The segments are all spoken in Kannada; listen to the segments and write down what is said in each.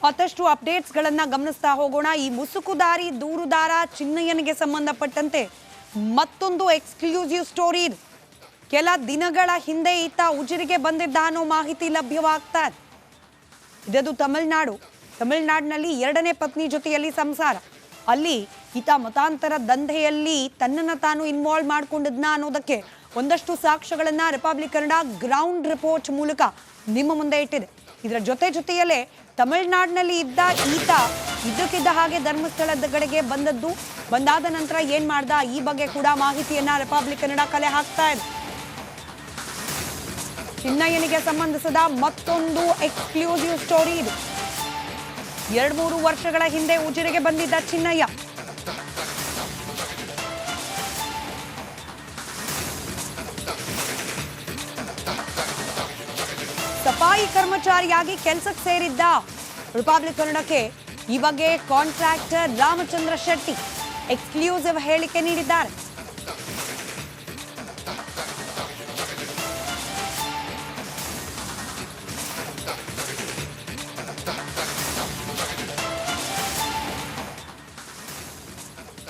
ಮತ್ತಷ್ಟು ಅಪ್ಡೇಟ್ಸ್ಗಳನ್ನು ಗಮನಿಸ್ತಾ ಹೋಗೋಣ. ಈ ಮುಸುಕುದಾರಿ ದೂರುದಾರ ಚಿನ್ನಯ್ಯನಿಗೆ ಸಂಬಂಧಪಟ್ಟಂತೆ ಮತ್ತೊಂದು ಎಕ್ಸ್ಕ್ಲೂಸಿವ್ ಸ್ಟೋರಿ ಇದೆ. ಕೆಲ ದಿನಗಳ ಹಿಂದೆ ಈತ ಉಜಿರಿಗೆ ಬಂದಿದ್ದ ಅನ್ನೋ ಮಾಹಿತಿ ಲಭ್ಯವಾಗ್ತಾ ಇದೆ. ಇದದು ತಮಿಳುನಾಡಿನಲ್ಲಿ ಎರಡನೇ ಪತ್ನಿ ಜೊತೆಯಲ್ಲಿ ಸಂಸಾರ. ಅಲ್ಲಿ ಈತ ಮತಾಂತರ ದಂಧೆಯಲ್ಲಿ ತನ್ನನ್ನು ತಾನು ಇನ್ವಾಲ್ವ್ ಮಾಡ್ಕೊಂಡಿದ್ನ ಅನ್ನೋದಕ್ಕೆ ಒಂದಷ್ಟು ಸಾಕ್ಷ್ಯಗಳನ್ನ ರಿಪಬ್ಲಿಕ್ ಕನ್ನಡ ಗ್ರೌಂಡ್ ರಿಪೋರ್ಟ್ ಮೂಲಕ ನಿಮ್ಮ ಮುಂದೆ ಇಟ್ಟಿದೆ. ಇದರ ಜೊತೆಯಲ್ಲೇ ತಮಿಳುನಾಡಿನಲ್ಲಿ ಇದ್ದ ಈತ ಇದ್ದಕ್ಕಿದ್ದ ಹಾಗೆ ಧರ್ಮಸ್ಥಳದ ಕಡೆಗೆ ಬಂದಾದ ನಂತರ ಏನ್ ಮಾಡ್ದ ಈ ಬಗ್ಗೆ ಕೂಡ ಮಾಹಿತಿಯನ್ನ ರಿಪಬ್ಲಿಕ್ ಕನ್ನಡ ಕಲೆ ಹಾಕ್ತಾ ಇದೆ. ಚಿನ್ನಯ್ಯನಿಗೆ ಸಂಬಂಧಿಸಿದ ಮತ್ತೊಂದು ಎಕ್ಸ್ಕ್ಲೂಸಿವ್ ಸ್ಟೋರಿ ಇದು. 2-3 ವರ್ಷಗಳ ಹಿಂದೆ ಉಜಿರೆಗೆ ಬಂದಿದ್ದ ಚಿನ್ನಯ್ಯ ಸಫಾಯಿ ಕರ್ಮಚಾರಿಯಾಗಿ ಕೆಲಸಕ್ಕೆ ಸೇರಿದ್ದ. ರಿಪಬ್ಲಿಕ್ ಕನ್ನಡಕ್ಕೆ ಈ ಬಗ್ಗೆ ಕಾಂಟ್ರಾಕ್ಟರ್ ರಾಮಚಂದ್ರ ಶೆಟ್ಟಿ ಎಕ್ಸ್ಕ್ಲೂಸಿವ್ ಹೇಳಿಕೆ ನೀಡಿದ್ದಾರೆ.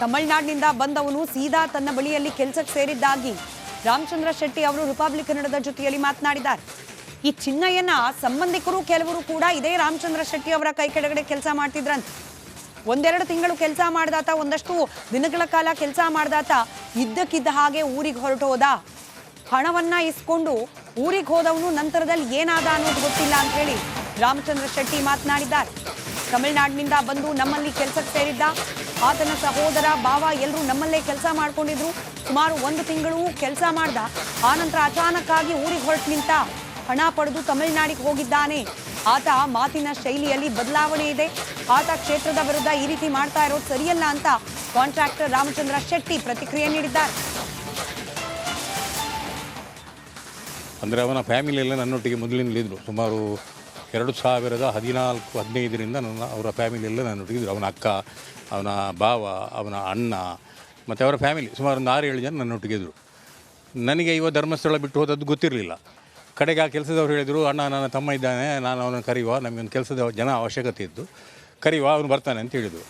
ತಮಿಳುನಾಡಿನಿಂದ ಬಂದವನು ಸೀದಾ ತನ್ನ ಬಳಿಯಲ್ಲಿ ಕೆಲಸಕ್ಕೆ ಸೇರಿದ್ದಾಗಿ ರಾಮಚಂದ್ರ ಶೆಟ್ಟಿ ಅವರು ರಿಪಬ್ಲಿಕ್ ಕನ್ನಡದ ಜೊತೆಯಲ್ಲಿ ಮಾತನಾಡಿದ್ದಾರೆ. ಈ ಚಿನ್ನಯ್ಯನ ಸಂಬಂಧಿಕರು ಕೆಲವರು ಕೂಡ ಇದೇ ರಾಮಚಂದ್ರ ಶೆಟ್ಟಿ ಅವರ ಕೈ ಕೆಳಗಡೆ ಕೆಲಸ ಮಾಡ್ತಿದ್ರಂತೆ. 1-2 ತಿಂಗಳು ಕೆಲಸ ಮಾಡ್ದಾತ, ಒಂದಷ್ಟು ದಿನಗಳ ಕಾಲ ಕೆಲಸ ಮಾಡ್ದಾತ ಇದ್ದಕ್ಕಿದ್ದ ಹಾಗೆ ಊರಿಗೆ ಹೊರಟೋದ. ಹಣವನ್ನ ಇಸ್ಕೊಂಡು ಊರಿಗೆ ಹೋದವನು ನಂತರದಲ್ಲಿ ಏನಾದ ಅನ್ನೋದು ಗೊತ್ತಿಲ್ಲ ಅಂತ ಹೇಳಿ ರಾಮಚಂದ್ರ ಶೆಟ್ಟಿ ಮಾತನಾಡಿದ್ದಾರೆ. ತಮಿಳುನಾಡಿನಿಂದ ಬಂದು ನಮ್ಮಲ್ಲಿ ಕೆಲಸಕ್ಕೆ ಸೇರಿದ್ದ. ಆತನ ಸಹೋದರ ಭಾವ ಎಲ್ಲರೂ ನಮ್ಮಲ್ಲೇ ಕೆಲಸ ಮಾಡ್ಕೊಂಡಿದ್ರು. ಸುಮಾರು 1 ತಿಂಗಳು ಕೆಲಸ ಮಾಡ್ದ. ಆನಂತರ ಅಚಾನಕ್ ಆಗಿ ಊರಿಗೆ ಹೊರಟು ನಿಂತ. ಹಣ ಪಡೆದು ತಮಿಳುನಾಡಿಗೆ ಹೋಗಿದ್ದಾನೆ. ಆತ ಮಾತಿನ ಶೈಲಿಯಲ್ಲಿ ಬದಲಾವಣೆ ಇದೆ. ಆತ ಕ್ಷೇತ್ರದ ವಿರುದ್ಧ ಈ ರೀತಿ ಮಾಡ್ತಾ ಇರೋದು ಸರಿಯಲ್ಲ ಅಂತ ಕಾಂಟ್ರಾಕ್ಟರ್ ರಾಮಚಂದ್ರ ಶೆಟ್ಟಿ ಪ್ರತಿಕ್ರಿಯೆ ನೀಡಿದ್ದಾರೆ. ಅಂದರೆ ಅವನ ಫ್ಯಾಮಿಲಿ ಎಲ್ಲ ನನ್ನೊಟ್ಟಿಗೆ ಮೊದಲಿನಲ್ಲಿದ್ದರು. ಸುಮಾರು 2014-15ರಿಂದ ಅವರ ಫ್ಯಾಮಿಲಿ ಎಲ್ಲ ನನ್ನೊಟ್ಟಿಗೆ ಇದ್ದರು. ಅವನ ಅಕ್ಕ, ಅವನ ಭಾವ, ಅವನ ಅಣ್ಣ ಮತ್ತು ಅವರ ಫ್ಯಾಮಿಲಿ ಸುಮಾರು ಒಂದು 6-7 ಜನ ನನ್ನೊಟ್ಟಿಗೆ ಇದ್ದರು. ನನಗೆ ಇವ ಧರ್ಮಸ್ಥಳ ಬಿಟ್ಟು ಹೋದದ್ದು ಗೊತ್ತಿರಲಿಲ್ಲ. ಕಡೆಗೆ ಆ ಕೆಲಸದವ್ರು ಹೇಳಿದರು, ಅಣ್ಣ ನನ್ನ ತಮ್ಮ ಇದ್ದಾನೆ, ನಾನು ಅವನನ್ನು ಕರೆಯುವ, ನಮಗೊಂದು ಕೆಲಸದ ಜನ ಅವಶ್ಯಕತೆ ಇದ್ದು ಕರೆಯುವ, ಅವನು ಬರ್ತಾನೆ ಅಂತ ಹೇಳಿದರು.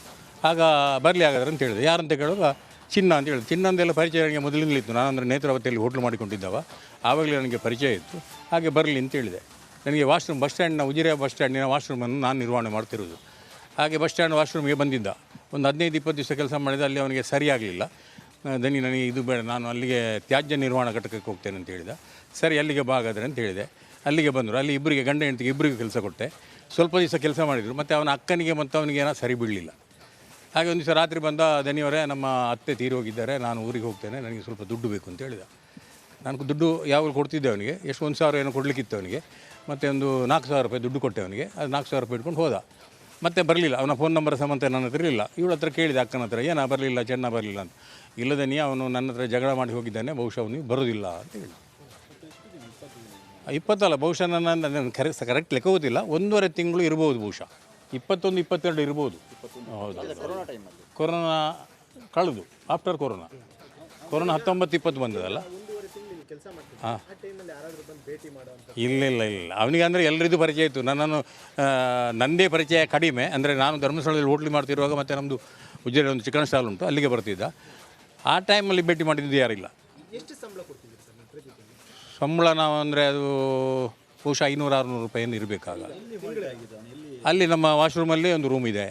ಆಗ ಬರಲಿ ಹಾಗಾದ್ರೆ ಅಂತ ಹೇಳಿದೆ. ಯಾರಂತ ಕೇಳುವಾಗ ಚಿನ್ನ ಅಂತ ಹೇಳಿದ್ರು. ಚಿನ್ನಂದೆಲ್ಲ ಪರಿಚಯ ನನಗೆ ಮೊದಲಿನಲ್ಲಿತ್ತು. ನಾನಂದರೆ ನೇತ್ರಾವತಿಯಲ್ಲಿ ಹೋಟ್ಲು ಮಾಡಿಕೊಂಡಿದ್ದವ, ಆವಾಗಲೇ ನನಗೆ ಪರಿಚಯ ಇತ್ತು. ಹಾಗೆ ಬರಲಿ ಅಂತ ಹೇಳಿದೆ. ನನಗೆ ವಾಶ್ರೂಮ್ ಉಜಿರೆ ಬಸ್ ಸ್ಟ್ಯಾಂಡಿನ ವಾಶ್ರೂಮನ್ನು ನಾನು ನಿರ್ವಹಣೆ ಮಾಡ್ತಿರೋದು. ಹಾಗೆ ಬಸ್ ಸ್ಟ್ಯಾಂಡ್ ವಾಶ್ರೂಮ್ಗೆ ಬಂದಿದ್ದ. ಒಂದು 15-20 ದಿವಸ ಕೆಲಸ ಮಾಡಿದ. ಅಲ್ಲಿ ಅವನಿಗೆ ಸರಿಯಾಗಲಿಲ್ಲ. ದನಿ ನನಗೆ ಇದು ಬೇಡ, ನಾನು ಅಲ್ಲಿಗೆ ತ್ಯಾಜ್ಯ ನಿರ್ವಹಣಾ ಘಟಕಕ್ಕೆ ಹೋಗ್ತೇನೆ ಅಂತ ಹೇಳಿದ. ಸರಿ ಅಲ್ಲಿಗೆ ಬಾಗಾದ್ರೆ ಅಂತ ಹೇಳಿದೆ. ಅಲ್ಲಿಗೆ ಬಂದರು. ಅಲ್ಲಿ ಇಬ್ಬರಿಗೆ ಗಂಡ ಹೆಂಡತಿಗೆ ಇಬ್ಬರಿಗೂ ಕೆಲಸ ಕೊಟ್ಟೆ. ಸ್ವಲ್ಪ ದಿವಸ ಕೆಲಸ ಮಾಡಿದರು. ಮತ್ತು ಅವನ ಅಕ್ಕನಿಗೆ ಮತ್ತು ಅವನಿಗೆ ಏನೋ ಸರಿ ಬೀಳಲಿಲ್ಲ. ಹಾಗೆ ಒಂದು ದಿವಸ ರಾತ್ರಿ ಬಂದ, ದನಿಯವರೇ ನಮ್ಮ ಅತ್ತೆ ತೀರಿ ಹೋಗಿದ್ದಾರೆ, ನಾನು ಊರಿಗೆ ಹೋಗ್ತೇನೆ, ನನಗೆ ಸ್ವಲ್ಪ ದುಡ್ಡು ಬೇಕು ಅಂತ ಹೇಳಿದ. ನಾನು ದುಡ್ಡು ಯಾವಾಗ ಕೊಡ್ತಿದ್ದೆ ಅವನಿಗೆ, ಎಷ್ಟು 1,000 ಏನೋ ಕೊಡಲಿಕ್ಕಿತ್ತು ಅವನಿಗೆ. ಮತ್ತು ಒಂದು 4,000 ರೂಪಾಯಿ ದುಡ್ಡು ಕೊಟ್ಟೆ ಅವನಿಗೆ. ಅದು 4,000 ರೂಪಾಯಿ ಇಟ್ಕೊಂಡು ಹೋದ. ಮತ್ತೆ ಬರಲಿಲ್ಲ. ಅವನ ಫೋನ್ ನಂಬರ್ ಸಮೇತ ನನ್ನ ಹತ್ರ ಇರಲಿಲ್ಲ. ಇವಳ ಹತ್ರ ಕೇಳಿದೆ, ಅಕ್ಕನ ಹತ್ರ, ಏನ ಬರಲಿಲ್ಲ, ಚೆನ್ನ ಬರಲಿಲ್ಲ ಅಂತ. ಇಲ್ಲದೆ ಅವನು ನನ್ನ ಹತ್ರ ಜಗಳ ಮಾಡಿ ಹೋಗಿದ್ದಾನೆ, ಬಹುಶಃ ಅವನಿಗೆ ಬರೋದಿಲ್ಲ ಅಂತ ಹೇಳಿ. 20 ಅಲ್ಲ, ಬಹುಶಃ ನನ್ನ ಕರೆಕ್ಟ್ ಲೆಕ್ಕ ಗೊತ್ತಿಲ್ಲ. 1.5 ತಿಂಗಳು ಇರ್ಬೋದು ಬಹುಶಃ. 21-22 ಇರ್ಬೋದು. ಹೌದು, ಕೊರೋನಾ ಕಳೆದು ಆಫ್ಟರ್ ಕೊರೋನಾ 19-20 ಬಂದದಲ್ಲ. ಹಾಂ, ಇಲ್ಲ ಅವನಿಗೆ ಅಂದರೆ ಎಲ್ಲರಿಗೂ ಪರಿಚಯ ಇತ್ತು. ನನ್ನದೇ ಪರಿಚಯ ಕಡಿಮೆ. ಅಂದರೆ ನಾನು ಧರ್ಮಸ್ಥಳದಲ್ಲಿ ಹೋಟ್ಲು ಮಾಡ್ತಿರುವಾಗ ಮತ್ತು ನಮ್ಮದು ಉಜಿರೆ ಒಂದು ಚಿಕನ್ ಸ್ಟಾಲ್ ಉಂಟು, ಅಲ್ಲಿಗೆ ಬರ್ತಿದ್ದ. ಆ ಟೈಮಲ್ಲಿ ಭೇಟಿ ಮಾಡಿದ್ದು ಯಾರಿಲ್ಲ. ಸಂಬಳ ನಾವು ಅಂದರೆ ಅದು ಬಹುಶಃ 500-600 ರೂಪಾಯಿಯನ್ನು ಇರಬೇಕಾಗ. ಅಲ್ಲಿ ನಮ್ಮ ವಾಶ್ರೂಮಲ್ಲಿ ಒಂದು ರೂಮ್ ಇದೆ.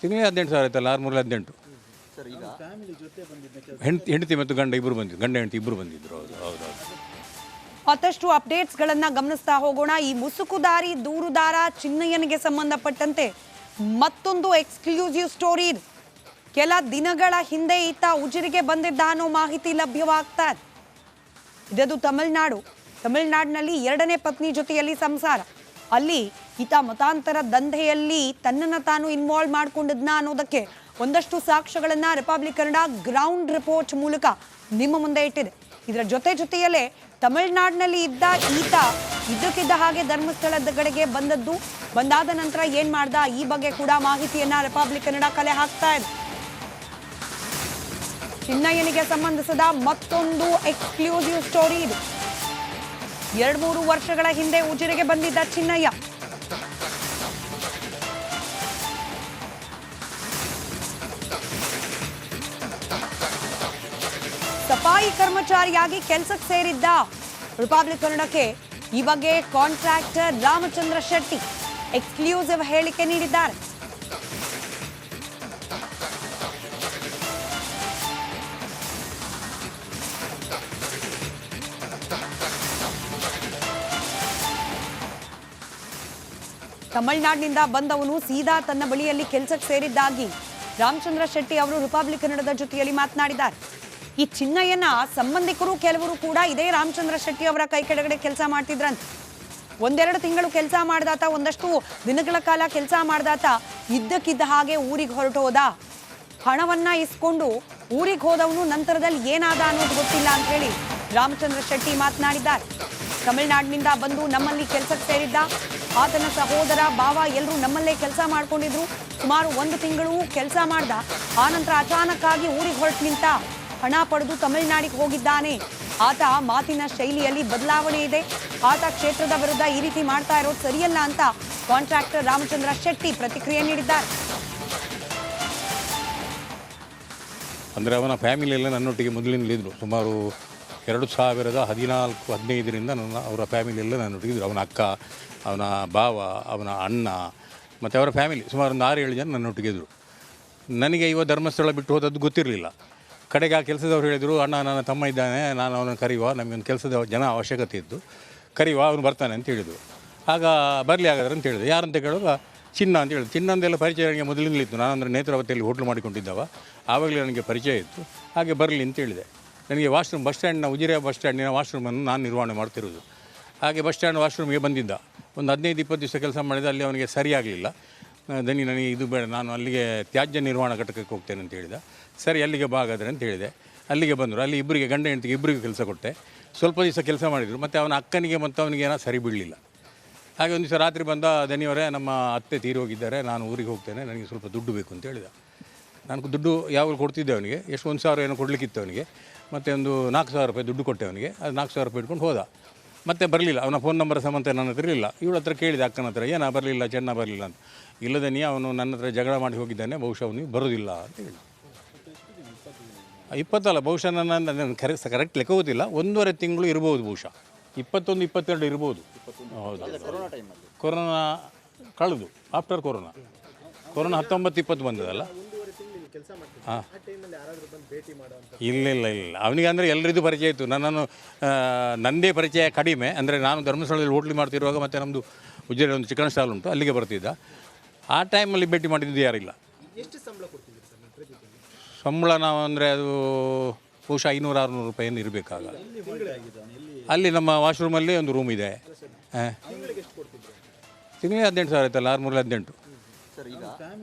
ತಿಂಗಳಿಗೆ 18,000 ಆಯ್ತಲ್ಲ, 618. ಹೆಂಡತಿ ಮತ್ತು ಗಂಡ ಹೆಂಡತಿ ಇಬ್ಬರು ಬಂದಿದ್ರು. ಹೌದು. ಮತ್ತಷ್ಟು ಅಪ್ಡೇಟ್ಸ್ಗಳನ್ನ ಗಮನಿಸ್ತಾ ಹೋಗೋಣ. ಈ ಮುಸುಕುದಾರಿ ದೂರುದಾರ ಚಿನ್ನಯ್ಯನಿಗೆ ಸಂಬಂಧಪಟ್ಟಂತೆ ಮತ್ತೊಂದು ಎಕ್ಸ್ಕ್ಲೂಸಿವ್ ಸ್ಟೋರಿ ಇದೆ. ಕೆಲ ದಿನಗಳ ಹಿಂದೆ ಈತ ಉಜಿರಿಗೆ ಬಂದಿದ್ದ ಅನ್ನೋ ಮಾಹಿತಿ ಲಭ್ಯವಾಗ್ತಾ ಇದೆ. ಇದದು ತಮಿಳುನಾಡಿನಲ್ಲಿ ಎರಡನೇ ಪತ್ನಿ ಜೊತೆಯಲ್ಲಿ ಸಂಸಾರ. ಅಲ್ಲಿ ಈತ ಮತಾಂತರ ದಂಧೆಯಲ್ಲಿ ತನ್ನನ್ನು ತಾನು ಇನ್ವಾಲ್ವ್ ಮಾಡ್ಕೊಂಡಿದ್ನ ಅನ್ನೋದಕ್ಕೆ ಒಂದಷ್ಟು ಸಾಕ್ಷ್ಯಗಳನ್ನ ರಿಪಬ್ಲಿಕ್ ಕನ್ನಡ ಗ್ರೌಂಡ್ ರಿಪೋರ್ಟ್ ಮೂಲಕ ನಿಮ್ಮ ಮುಂದೆ ಇಟ್ಟಿದೆ. ಇದರ ಜೊತೆಯಲ್ಲೇ ತಮಿಳುನಾಡಿನಲ್ಲಿ ಇದ್ದ ಈತ ಇದ್ದಕ್ಕಿದ್ದ ಹಾಗೆ ಧರ್ಮಸ್ಥಳದ ಕಡೆಗೆ ಬಂದಾದ ನಂತರ ಏನ್ ಮಾಡ್ದ ಈ ಬಗ್ಗೆ ಕೂಡ ಮಾಹಿತಿಯನ್ನ ರಿಪಬ್ಲಿಕ್ ಕನ್ನಡ ಕಲೆ ಹಾಕ್ತಾ ಇದೆ. ಚಿನ್ನಯ್ಯನಿಗೆ ಸಂಬಂಧಿಸಿದ ಮತ್ತೊಂದು ಎಕ್ಸ್ಕ್ಲೂಸಿವ್ ಸ್ಟೋರಿ ಇದು. 2-3 ವರ್ಷಗಳ ಹಿಂದೆ ಉಜಿರೆಗೆ ಬಂದಿದ್ದ ಚಿನ್ನಯ್ಯ ಸಫಾಯಿ ಕರ್ಮಚಾರಿಯಾಗಿ ಕೆಲಸಕ್ಕೆ ಸೇರಿದ್ದ. ರಿಪಬ್ಲಿಕ್ ಕನ್ನಡಕ್ಕೆ ಈ ಬಗ್ಗೆ ಕಾಂಟ್ರಾಕ್ಟರ್ ರಾಮಚಂದ್ರ ಶೆಟ್ಟಿ ಎಕ್ಸ್ಕ್ಲೂಸಿವ್ ಹೇಳಿಕೆ ನೀಡಿದ್ದಾರೆ. ತಮಿಳುನಾಡಿನಿಂದ ಬಂದವನು ಸೀದಾ ತನ್ನ ಬಳಿಯಲ್ಲಿ ಕೆಲಸಕ್ಕೆ ಸೇರಿದ್ದಾಗಿ ರಾಮಚಂದ್ರ ಶೆಟ್ಟಿ ಅವರು ರಿಪಬ್ಲಿಕ್ ಕನ್ನಡದ ಜೊತೆಯಲ್ಲಿ ಮಾತನಾಡಿದ್ದಾರೆ. ಈ ಚಿನ್ನಯ್ಯನ ಸಂಬಂಧಿಕರು ಕೆಲವರು ಕೂಡ ಇದೇ ರಾಮಚಂದ್ರ ಶೆಟ್ಟಿ ಅವರ ಕೈ ಕೆಳಗಡೆ ಕೆಲಸ ಮಾಡ್ತಿದ್ರಂತೆ. ಒಂದೆರಡು ತಿಂಗಳು ಕೆಲಸ ಮಾಡ್ದಾತ, ಒಂದಷ್ಟು ದಿನಗಳ ಕಾಲ ಕೆಲಸ ಮಾಡ್ದಾತ ಇದ್ದಕ್ಕಿದ್ದ ಹಾಗೆ ಊರಿಗೆ ಹೊರಟೋದ. ಹಣವನ್ನ ಇಸ್ಕೊಂಡು ಊರಿಗೆ ಹೋದವನು ನಂತರದಲ್ಲಿ ಏನಾದ ಅನ್ನೋದು ಗೊತ್ತಿಲ್ಲ ಅಂತ ಹೇಳಿ ರಾಮಚಂದ್ರ ಶೆಟ್ಟಿ ಮಾತನಾಡಿದ್ದಾರೆ. ತಮಿಳುನಾಡಿನಿಂದ ಬಂದು ನಮ್ಮಲ್ಲಿ ಕೆಲಸಕ್ಕೆ ಸೇರಿದ್ದ. ಆತನ ಸಹೋದರ, ಭಾವ ಎಲ್ಲರೂ ನಮ್ಮಲ್ಲೇ ಕೆಲಸ ಮಾಡ್ಕೊಂಡಿದ್ರು. ಸುಮಾರು 1 ತಿಂಗಳು ಕೆಲಸ ಮಾಡ್ದ. ಆನಂತರ ಅಚಾನಕ್ ಆಗಿ ಊರಿಗೆ ಹೊರಟು ನಿಂತ. ಹಣ ಪಡೆದು ತಮಿಳುನಾಡಿಗೆ ಹೋಗಿದ್ದಾನೆ. ಆತ ಮಾತಿನ ಶೈಲಿಯಲ್ಲಿ ಬದಲಾವಣೆ ಇದೆ. ಆತ ಕ್ಷೇತ್ರದ ವಿರುದ್ಧ ಈ ರೀತಿ ಮಾಡ್ತಾ ಇರೋದು ಸರಿಯಲ್ಲ ಅಂತ ಕಾಂಟ್ರಾಕ್ಟರ್ ರಾಮಚಂದ್ರ ಶೆಟ್ಟಿ ಪ್ರತಿಕ್ರಿಯೆ ನೀಡಿದ್ದಾರೆ. ಅಂದರೆ ಅವನ ಫ್ಯಾಮಿಲಿ ಎಲ್ಲ ನನ್ನೊಟ್ಟಿಗೆ ಮೊದಲಿನಲ್ಲಿದ್ದರು. ಸುಮಾರು 2014-15ರಿಂದ ಅವರ ಫ್ಯಾಮಿಲಿ ಎಲ್ಲ ನನ್ನೊಟ್ಟಿಗಿದ್ರು. ಅವನ ಅಕ್ಕ, ಅವನ ಭಾವ, ಅವನ ಅಣ್ಣ ಮತ್ತು ಅವರ ಫ್ಯಾಮಿಲಿ ಸುಮಾರು 6-7 ಜನ ನನ್ನೊಟ್ಟಿಗಿದ್ರು. ನನಗೆ ಧರ್ಮಸ್ಥಳ ಬಿಟ್ಟು ಹೋದದ್ದು ಗೊತ್ತಿರಲಿಲ್ಲ. ಕಡೆಗೆ ಆ ಕೆಲಸದವ್ರು ಹೇಳಿದರು, ಅಣ್ಣ ನನ್ನ ತಮ್ಮ ಇದ್ದಾನೆ, ನಾನು ಅವನನ್ನು ಕರೆಯುವ, ನಮಗೊಂದು ಕೆಲಸದ ಜನ ಅವಶ್ಯಕತೆ ಇದ್ದು ಕರೆಯುವ, ಅವನು ಬರ್ತಾನೆ ಅಂತ ಹೇಳಿದರು. ಆಗ ಬರಲಿ ಹಾಗಾದ್ರೆ ಅಂತ ಹೇಳಿದೆ. ಯಾರಂತ ಕೇಳುವಾಗ ಚಿನ್ನ ಅಂತ ಹೇಳಿದ್ರು. ಚಿನ್ನಂದೆಲ್ಲ ಪರಿಚಯ ನನಗೆ ಮೊದಲಿನಲ್ಲಿತ್ತು. ನಾನಂದರೆ ನೇತ್ರಾವತಿಯಲ್ಲಿ ಹೋಟ್ಲು ಮಾಡಿಕೊಂಡಿದ್ದವ, ಆವಾಗಲೇ ನನಗೆ ಪರಿಚಯ ಇತ್ತು. ಹಾಗೆ ಬರಲಿ ಅಂತ ಹೇಳಿದೆ. ನನಗೆ ವಾಶ್ರೂಮ್ ಉಜಿರೆ ಬಸ್ ಸ್ಟ್ಯಾಂಡಿನ ವಾಶ್ರೂಮನ್ನು ನಾನು ನಿರ್ವಹಣೆ ಮಾಡ್ತಿರೋದು. ಹಾಗೆ ಬಸ್ ಸ್ಟ್ಯಾಂಡ್ ವಾಶ್ರೂಮ್ಗೆ ಬಂದಿದ್ದ. ಒಂದು 15-20 ದಿವಸ ಕೆಲಸ ಮಾಡಿದ. ಅಲ್ಲಿ ಅವನಿಗೆ ಸರಿಯಾಗಲಿಲ್ಲ. ದನಿ ನನಗೆ ಇದು ಬೇಡ, ನಾನು ಅಲ್ಲಿಗೆ ತ್ಯಾಜ್ಯ ನಿರ್ವಹಣಾ ಘಟಕಕ್ಕೆ ಹೋಗ್ತೇನೆ ಅಂತ ಹೇಳಿದ. ಸರಿ, ಅಲ್ಲಿಗೆ ಬಾಗಾದ್ರೆ ಅಂತ ಹೇಳಿದೆ. ಅಲ್ಲಿಗೆ ಬಂದರು. ಅಲ್ಲಿ ಇಬ್ಬರಿಗೆ, ಗಂಡ ಹೆಂಡತಿಗೆ ಇಬ್ಬರಿಗೂ ಕೆಲಸ ಕೊಟ್ಟೆ. ಸ್ವಲ್ಪ ದಿವಸ ಕೆಲಸ ಮಾಡಿದರು. ಮತ್ತು ಅವನ ಅಕ್ಕನಿಗೆ ಮತ್ತು ಅವನಿಗೆ ಏನೋ ಸರಿ ಬೀಳಲಿಲ್ಲ. ಹಾಗೆ ಒಂದು ದಿವಸ ರಾತ್ರಿ ಬಂದ, ದನಿಯವರೇ ನಮ್ಮ ಅತ್ತೆ ತೀರಿ ಹೋಗಿದ್ದಾರೆ, ನಾನು ಊರಿಗೆ ಹೋಗ್ತೇನೆ, ನನಗೆ ಸ್ವಲ್ಪ ದುಡ್ಡು ಬೇಕು ಅಂತ ಹೇಳಿದ. ನಾನು ದುಡ್ಡು ಯಾವಾಗ ಕೊಡ್ತಿದ್ದೆ ಅವನಿಗೆ, ಎಷ್ಟು 1,000 ಏನೋ ಕೊಡಲಿಕ್ಕಿತ್ತು ಅವನಿಗೆ. ಮತ್ತು ಒಂದು 4,000 ರೂಪಾಯಿ ದುಡ್ಡು ಕೊಟ್ಟೆ ಅವನಿಗೆ. ಅದು 4,000 ರೂಪಾಯಿ ಇಟ್ಕೊಂಡು ಹೋದ. ಮತ್ತೆ ಬರಲಿಲ್ಲ. ಅವನ ಫೋನ್ ನಂಬರ್ ಸಮೇತ ನನ್ನ ಹತ್ರ ಇರಲಿಲ್ಲ. ಇವಳ ಹತ್ರ ಕೇಳಿದೆ, ಅಕ್ಕನ ಹತ್ರ, ಏನ ಬರಲಿಲ್ಲ, ಚೆನ್ನ ಬರಲಿಲ್ಲ ಅಂತ. ಇಲ್ಲದೆ ಅವನು ನನ್ನ ಹತ್ರ ಜಗಳ ಮಾಡಿ ಹೋಗಿದ್ದಾನೆ, ಬಹುಶಃ ಅವನಿಗೆ ಬರೋದಿಲ್ಲ ಅಂತ ಹೇಳಿ. 20 ಅಲ್ಲ, ಬಹುಶಃ ನನ್ನ ಕರೆಕ್ಟ್ ಲೆಕ್ಕ ಗೊತ್ತಿಲ್ಲ, 1.5 ತಿಂಗಳು ಇರ್ಬೋದು ಬಹುಶಃ. 21-22 ಇರ್ಬೋದು. ಹೌದು, ಕೊರೋನಾ ಕಳೆದು ಆಫ್ಟರ್ ಕೊರೋನಾ 19-20 ಬಂದದಲ್ಲ. ಹಾಂ, ಇಲ್ಲ ಅವನಿಗೆ ಅಂದರೆ ಎಲ್ಲರಿಗೂ ಪರಿಚಯ ಇತ್ತು. ನನ್ನನ್ನು ನನ್ನದೇ ಪರಿಚಯ ಕಡಿಮೆ. ಅಂದರೆ ನಾನು ಧರ್ಮಸ್ಥಳದಲ್ಲಿ ಹೋಟ್ಲಿ ಮಾಡ್ತಿರುವಾಗ, ಮತ್ತು ನಮ್ಮದು ಉಜಿರೆ ಒಂದು ಚಿಕನ್ ಸ್ಟಾಲ್ ಉಂಟು, ಅಲ್ಲಿಗೆ ಬರ್ತಿದ್ದ. ಆ ಟೈಮಲ್ಲಿ ಭೇಟಿ ಮಾಡಿದ್ದು ಯಾರಿಲ್ಲ. ಸಂಬಳ ನಾವು ಅಂದರೆ ಅದು ಬಹುಶಃ 500-600 ರೂಪಾಯಿಯನ್ನು ಇರಬೇಕಾಗ. ಅಲ್ಲಿ ನಮ್ಮ ವಾಶ್ರೂಮಲ್ಲಿ ಒಂದು ರೂಮ್ ಇದೆ. ತಿಂಗಳಿಗೆ 18,000 ಆಯ್ತಲ್ಲ, 618.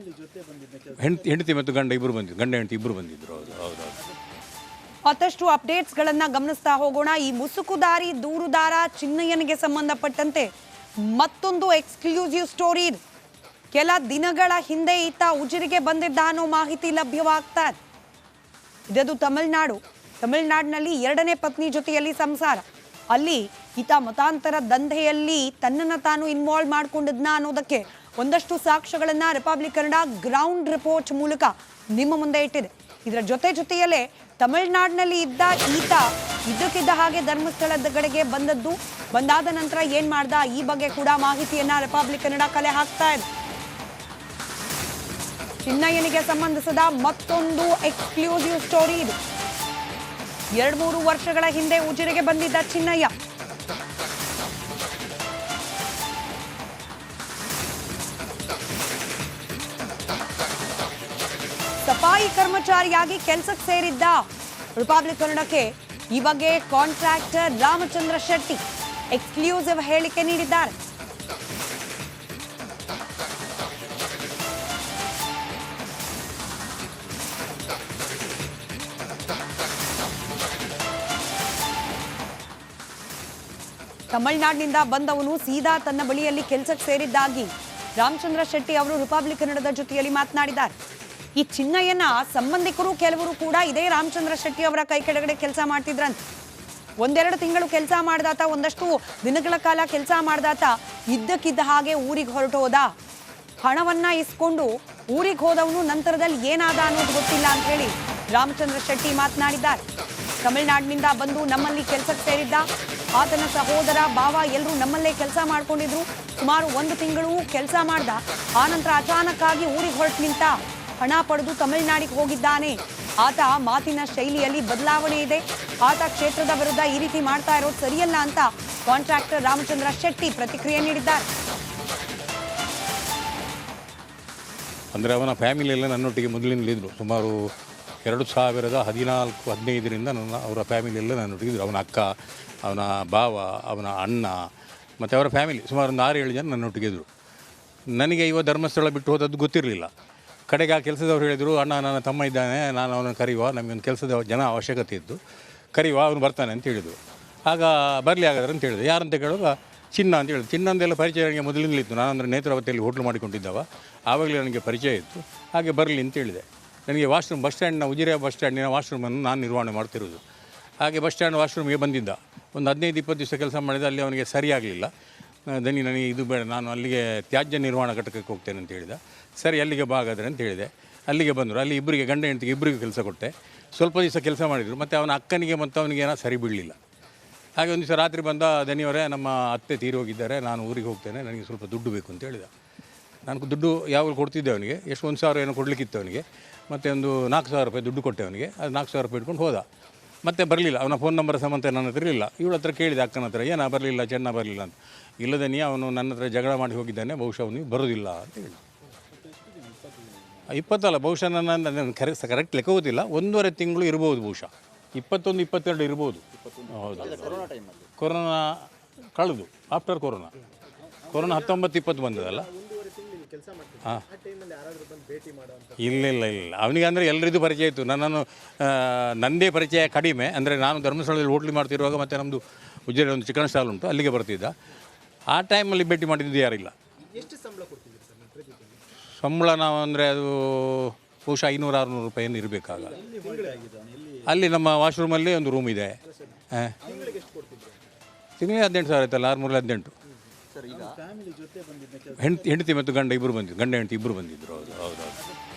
ಹೆಂಡತಿ ಮತ್ತು ಗಂಡ ಇಬ್ಬರು ಬಂದಿದ್ರು. ಗಂಡ ಹೆಂಡತಿ ಇಬ್ಬರು ಬಂದಿದ್ರು. ಹೌದು. ಮತ್ತಷ್ಟು ಅಪ್ಡೇಟ್ಸ್ಗಳನ್ನ ಗಮನಿಸ್ತಾ ಹೋಗೋಣ. ಈ ಮುಸುಕುದಾರಿ ದೂರುದಾರ ಚಿನ್ನಯ್ಯನಿಗೆ ಸಂಬಂಧಪಟ್ಟಂತೆ ಮತ್ತೊಂದು ಎಕ್ಸ್ಕ್ಲೂಸಿವ್ ಸ್ಟೋರಿ ಇದೆ. ಕೆಲ ದಿನಗಳ ಹಿಂದೆ ಈತ ಉಜಿರಿಗೆ ಬಂದಿದ್ದ ಅನ್ನೋ ಮಾಹಿತಿ ಲಭ್ಯವಾಗ್ತಾ ಇದೆ. ಇದದು ತಮಿಳುನಾಡಿನಲ್ಲಿ 2ನೇ ಪತ್ನಿ ಜೊತೆಯಲ್ಲಿ ಸಂಸಾರ. ಅಲ್ಲಿ ಈತ ಮತಾಂತರ ದಂಧೆಯಲ್ಲಿ ತನ್ನನ್ನು ತಾನು ಇನ್ವಾಲ್ವ್ ಮಾಡ್ಕೊಂಡಿದ್ನ ಅನ್ನೋದಕ್ಕೆ ಒಂದಷ್ಟು ಸಾಕ್ಷ್ಯಗಳನ್ನ ರಿಪಬ್ಲಿಕ್ ಕನ್ನಡ ಗ್ರೌಂಡ್ ರಿಪೋರ್ಟ್ ಮೂಲಕ ನಿಮ್ಮ ಮುಂದೆ ಇಟ್ಟಿದೆ. ಇದರ ಜೊತೆಯಲ್ಲೇ ತಮಿಳುನಾಡಿನಲ್ಲಿ ಇದ್ದ ಈತ ಇದ್ದಕ್ಕಿದ್ದ ಹಾಗೆ ಧರ್ಮಸ್ಥಳದ ಕಡೆಗೆ ಬಂದಾದ ನಂತರ ಏನ್ ಮಾಡ್ದ, ಈ ಬಗ್ಗೆ ಕೂಡ ಮಾಹಿತಿಯನ್ನ ರಿಪಬ್ಲಿಕ್ ಕನ್ನಡ ಕಲೆ ಹಾಕ್ತಾ ಇದೆ. ಚಿನ್ನಯ್ಯನಿಗೆ ಸಂಬಂಧಿಸಿದ ಮತ್ತೊಂದು ಎಕ್ಸ್ಕ್ಲೂಸಿವ್ ಸ್ಟೋರಿ ಇದು. 2-3 ವರ್ಷಗಳ ಹಿಂದೆ ಉಜಿರೆಗೆ ಬಂದಿದ್ದ ಚಿನ್ನಯ್ಯ ಸಫಾಯಿ ಕರ್ಮಚಾರಿಯಾಗಿ ಕೆಲಸಕ್ಕೆ ಸೇರಿದ್ದ. ರಿಪಬ್ಲಿಕ್ ಕನ್ನಡಕ್ಕೆ ಈ ಬಗ್ಗೆ ಕಾಂಟ್ರಾಕ್ಟರ್ ರಾಮಚಂದ್ರ ಶೆಟ್ಟಿ ಎಕ್ಸ್ಕ್ಲೂಸಿವ್ ಹೇಳಿಕೆ ನೀಡಿದ್ದಾರೆ. ತಮಿಳುನಾಡಿನಿಂದ ಬಂದವನು ಸೀದಾ ತನ್ನ ಬಳಿಯಲ್ಲಿ ಕೆಲಸಕ್ಕೆ ಸೇರಿದ್ದಾಗಿ ರಾಮಚಂದ್ರ ಶೆಟ್ಟಿ ಅವರು ರಿಪಬ್ಲಿಕ್ ಕನ್ನಡದ ಜೊತೆಯಲ್ಲಿ ಮಾತನಾಡಿದ್ದಾರೆ. ಈ ಚಿನ್ನಯ್ಯನ ಸಂಬಂಧಿಕರು ಕೆಲವರು ಕೂಡ ಇದೇ ರಾಮಚಂದ್ರ ಶೆಟ್ಟಿ ಅವರ ಕೈ ಕೆಳಗಡೆ ಕೆಲಸ ಮಾಡ್ತಿದ್ರಂತೆ. ಒಂದೆರಡು ತಿಂಗಳು ಕೆಲಸ ಮಾಡ್ದಾತ, ಒಂದಷ್ಟು ದಿನಗಳ ಕಾಲ ಕೆಲಸ ಮಾಡ್ದಾತ ಇದ್ದಕ್ಕಿದ್ದ ಹಾಗೆ ಊರಿಗೆ ಹೊರಟೋದ. ಹಣವನ್ನ ಇಸ್ಕೊಂಡು ಊರಿಗೆ ಹೋದವನು ನಂತರದಲ್ಲಿ ಏನಾದ ಅನ್ನೋದು ಗೊತ್ತಿಲ್ಲ ಅಂತ ಹೇಳಿ ರಾಮಚಂದ್ರ ಶೆಟ್ಟಿ ಮಾತನಾಡಿದ್ದಾರೆ. ತಮಿಳುನಾಡಿನಿಂದ ಬಂದು ನಮ್ಮಲ್ಲಿ ಕೆಲಸಕ್ಕೆ ಸೇರಿದ್ದ. ಆತನ ಸಹೋದರ, ಭಾವ ಎಲ್ಲರೂ ನಮ್ಮಲ್ಲೇ ಕೆಲಸ ಮಾಡ್ಕೊಂಡಿದ್ರು. ಸುಮಾರು 1 ತಿಂಗಳು ಕೆಲಸ ಮಾಡ್ದ. ಆನಂತರ ಅಚಾನಕ್ ಆಗಿ ಊರಿಗೆ ಹೊರಟು ನಿಂತ. ಹಣ ಪಡೆದು ತಮಿಳುನಾಡಿಗೆ ಹೋಗಿದ್ದಾನೆ. ಆತ ಮಾತಿನ ಶೈಲಿಯಲ್ಲಿ ಬದಲಾವಣೆ ಇದೆ. ಆತ ಕ್ಷೇತ್ರದ ವಿರುದ್ಧ ಈ ರೀತಿ ಮಾಡ್ತಾ ಇರೋದು ಸರಿಯಲ್ಲ ಅಂತ ಕಾಂಟ್ರಾಕ್ಟರ್ ರಾಮಚಂದ್ರ ಶೆಟ್ಟಿ ಪ್ರತಿಕ್ರಿಯೆ ನೀಡಿದ್ದಾರೆ. ಅಂದರೆ ಅವನ ಫ್ಯಾಮಿಲಿ ಎಲ್ಲ ನನ್ನೊಟ್ಟಿಗೆ ಮೊದಲಿನಲ್ಲಿದ್ದರು. ಸುಮಾರು 2014-15ರಿಂದ ಅವರ ಫ್ಯಾಮಿಲಿ ಎಲ್ಲ ನನ್ನೊಟ್ಟಿಗಿದ್ರು. ಅವನ ಅಕ್ಕ, ಅವನ ಭಾವ, ಅವನ ಅಣ್ಣ ಮತ್ತು ಅವರ ಫ್ಯಾಮಿಲಿ ಸುಮಾರು 6-7 ಜನ ನನ್ನೊಟ್ಟಿಗಿದ್ರು. ನನಗೆ ಧರ್ಮಸ್ಥಳ ಬಿಟ್ಟು ಹೋದದ್ದು ಗೊತ್ತಿರಲಿಲ್ಲ. ಕಡೆಗೆ ಆ ಕೆಲಸದವ್ರು ಹೇಳಿದರು, ಅಣ್ಣ ನನ್ನ ತಮ್ಮ ಇದ್ದಾನೆ, ನಾನು ಅವನನ್ನು ಕರೆಯುವ, ನಮಗೊಂದು ಕೆಲಸದ ಜನ ಅವಶ್ಯಕತೆ ಇದ್ದು ಕರೆಯುವ, ಅವನು ಬರ್ತಾನೆ ಅಂತ ಹೇಳಿದರು. ಆಗ ಬರಲಿ ಹಾಗಾದ್ರೆ ಅಂತ ಹೇಳಿದೆ. ಯಾರಂತ ಕೇಳುವಾಗ ಚಿನ್ನ ಅಂತ ಹೇಳಿದ್ರು. ಚಿನ್ನಂದೆಲ್ಲ ಪರಿಚಯ ನನಗೆ ಮೊದಲಿನಲ್ಲಿತ್ತು. ನಾನಂದರೆ ನೇತ್ರಾವತಿಯಲ್ಲಿ ಹೋಟ್ಲು ಮಾಡಿಕೊಂಡಿದ್ದವ, ಆವಾಗಲೇ ನನಗೆ ಪರಿಚಯ ಇತ್ತು. ಹಾಗೆ ಬರಲಿ ಅಂತ ಹೇಳಿದೆ. ನನಗೆ ವಾಶ್ರೂಮ್ ಉಜಿರೆ ಬಸ್ ಸ್ಟ್ಯಾಂಡಿನ ವಾಶ್ರೂಮನ್ನು ನಾನು ನಿರ್ವಹಣೆ ಮಾಡ್ತಿರೋದು. ಹಾಗೆ ಬಸ್ ಸ್ಟ್ಯಾಂಡ್ ವಾಶ್ರೂಮ್ಗೆ ಬಂದಿದ್ದ. ಒಂದು 15-20 ದಿವಸ ಕೆಲಸ ಮಾಡಿದ. ಅಲ್ಲಿ ಅವನಿಗೆ ಸರಿಯಾಗಲಿಲ್ಲ. ದನಿ ನನಗೆ ಇದು ಬೇಡ, ನಾನು ಅಲ್ಲಿಗೆ ತ್ಯಾಜ್ಯ ನಿರ್ವಹಣಾ ಘಟಕಕ್ಕೆ ಹೋಗ್ತೇನೆ ಅಂತ ಹೇಳಿದ. ಸರಿ, ಅಲ್ಲಿಗೆ ಬಾಗಾದ್ರೆ ಅಂತ ಹೇಳಿದೆ. ಅಲ್ಲಿಗೆ ಬಂದರು. ಅಲ್ಲಿ ಇಬ್ಬರಿಗೆ, ಗಂಡ ಹೆಂಡತಿಗೆ ಇಬ್ಬರಿಗೂ ಕೆಲಸ ಕೊಟ್ಟೆ. ಸ್ವಲ್ಪ ದಿವಸ ಕೆಲಸ ಮಾಡಿದರು. ಮತ್ತು ಅವನ ಅಕ್ಕನಿಗೆ ಮತ್ತು ಅವನಿಗೆ ಏನೋ ಸರಿ ಬೀಳಲಿಲ್ಲ. ಹಾಗೆ ಒಂದು ದಿವಸ ರಾತ್ರಿ ಬಂದ, ದನಿಯವರೇ ನಮ್ಮ ಅತ್ತೆ ತೀರಿ ಹೋಗಿದ್ದಾರೆ, ನಾನು ಊರಿಗೆ ಹೋಗ್ತೇನೆ, ನನಗೆ ಸ್ವಲ್ಪ ದುಡ್ಡು ಬೇಕು ಅಂತ ಹೇಳಿದ. ನಾನು ದುಡ್ಡು ಯಾವಾಗ ಕೊಡ್ತಿದ್ದೆ ಅವನಿಗೆ, ಎಷ್ಟು 1,000 ಏನೋ ಕೊಡಲಿಕ್ಕಿತ್ತು ಅವನಿಗೆ. ಮತ್ತು ಒಂದು 4,000 ರೂಪಾಯಿ ದುಡ್ಡು ಕೊಟ್ಟೆ ಅವನಿಗೆ. ಅದು 4,000 ರೂಪಾಯಿ ಇಟ್ಕೊಂಡು ಹೋದ. ಮತ್ತೆ ಬರಲಿಲ್ಲ. ಅವನ ಫೋನ್ ನಂಬರ್ ಸಮೇತ ನನ್ನ ಹತ್ರ ಇರಲಿಲ್ಲ. ಇವಳ ಹತ್ರ ಕೇಳಿದೆ, ಅಕ್ಕನ ಹತ್ರ, ಏನೋ ಬರಲಿಲ್ಲ, ಚೆನ್ನ ಬರಲಿಲ್ಲ ಅಂತ. ಇಲ್ಲದೆ ಅವನು ನನ್ನ ಹತ್ರ ಜಗಳ ಮಾಡಿ ಹೋಗಿದ್ದಾನೆ, ಬಹುಶಃ ಅವನಿಗೆ ಬರೋದಿಲ್ಲ ಅಂತ ಹೇಳಿ. 20 ಅಲ್ಲ, ಬಹುಶಃ ನನ್ನ ಕರೆಕ್ಟ್ ಲೆಕ್ಕ ಗೊತ್ತಿಲ್ಲ, 1.5 ತಿಂಗಳು ಇರ್ಬೋದು ಬಹುಶಃ. 21-22 ಇರ್ಬೋದು. ಹೌದು, ಕೊರೋನಾ ಕಳೆದು ಆಫ್ಟರ್ ಕೊರೋನಾ 19-20 ಬಂದದಲ್ಲ. ಹಾಂ, ಇಲ್ಲ ಅವನಿಗೆ ಅಂದರೆ ಎಲ್ಲರಿಗೂ ಪರಿಚಯ ಇತ್ತು. ನನ್ನನ್ನು ನನ್ನದೇ ಪರಿಚಯ ಕಡಿಮೆ. ಅಂದರೆ ನಾನು ಧರ್ಮಸ್ಥಳದಲ್ಲಿ ಹೋಟ್ಲು ಮಾಡ್ತಿರುವಾಗ, ಮತ್ತು ನಮ್ಮದು ಉಜಿರೆ ಒಂದು ಚಿಕನ್ ಸ್ಟಾಲ್ ಉಂಟು, ಅಲ್ಲಿಗೆ ಬರ್ತಿದ್ದ. ಆ ಟೈಮಲ್ಲಿ ಭೇಟಿ ಮಾಡಿದ್ದು ಯಾರಿಲ್ಲ. ಸಂಬಳ ನಾವು ಅಂದರೆ ಅದು ಬಹುಶಃ 500-600 ರೂಪಾಯಿಯನ್ನು ಇರಬೇಕಾಗ. ಅಲ್ಲಿ ನಮ್ಮ ವಾಶ್ರೂಮಲ್ಲಿ ಒಂದು ರೂಮ್ ಇದೆ. ತಿಂಗಳಿಗೆ 18,000 ಆಯ್ತಲ್ಲ, 618. ಹೆಂಡತಿ ಮತ್ತು ಗಂಡ ಇಬ್ಬರು ಬಂದಿದ್ದು, ಗಂಡ ಹೆಂಡತಿ ಇಬ್ಬರು ಬಂದಿದ್ದರು. ಹೌದು.